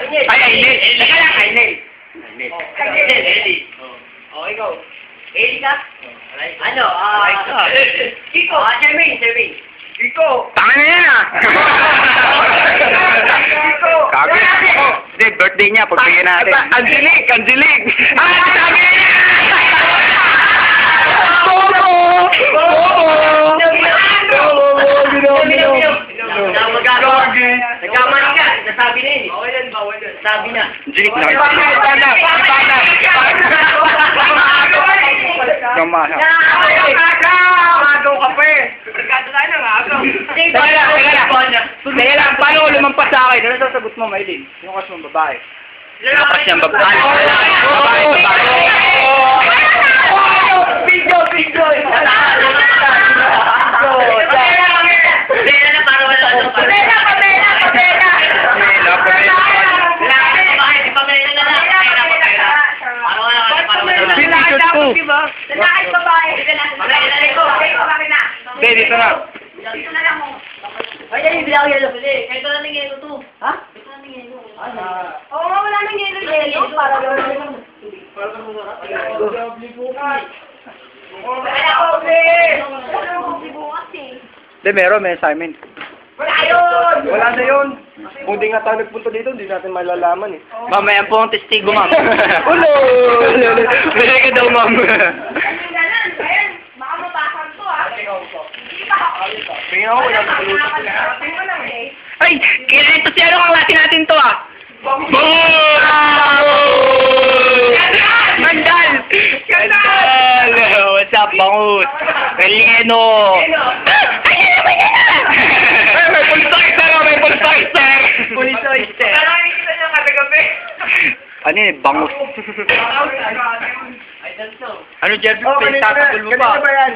Ay, Aileen. Teka lang, Aileen. Aileen. Oh, ikaw. Eli ka? Ano? Kiko. Jermaine. Kiko. Tama na yan ah. Kiko. Kagi. Hindi, birthday niya. Pagbigyan natin. Angelique. Ah, sabi na! Nagkamali ka. Nasabi na yun eh. Bawal yun. Sabi na. Angelique na. Kamana. Agaw ka pa eh. Pagkata tayo ng agaw. Teka lang, paano ko lumampas sa akin? Ano sasagot mo, Maylin? Yung kas mong babae. Lakas niyang babae. Babae. Bingo. Lalaki babae. Hindi, dito na. Dito na lang mo. Ay, dali, bilang yelo. Kahit wala ng yelo to. Ha? Kahit wala ng yelo. Oo nga, wala ng yelo. Para lang. Ay, ako, Hindi, meron, may assignment. wala yun! Wala na yun. Kung di nga tayo nagpunta dito, hindi natin malalaman eh. Mamaya po ang testigo, ma'am. Ulo! Pwede ka daw, ma'am. Ayun, baka mabasan to ah. Hindi pa ako. Tingnan ko, wala na paluto. Ay! Kailan ito si ano ang lati natin to ah? Boom! Mandal! What's up, bangus? Relieno! May police oyster! Parang nakikita niya kagabi. Ano eh, bangus. Ano, Jerby? Pinagtatabol mo pa? Kanina ba yan?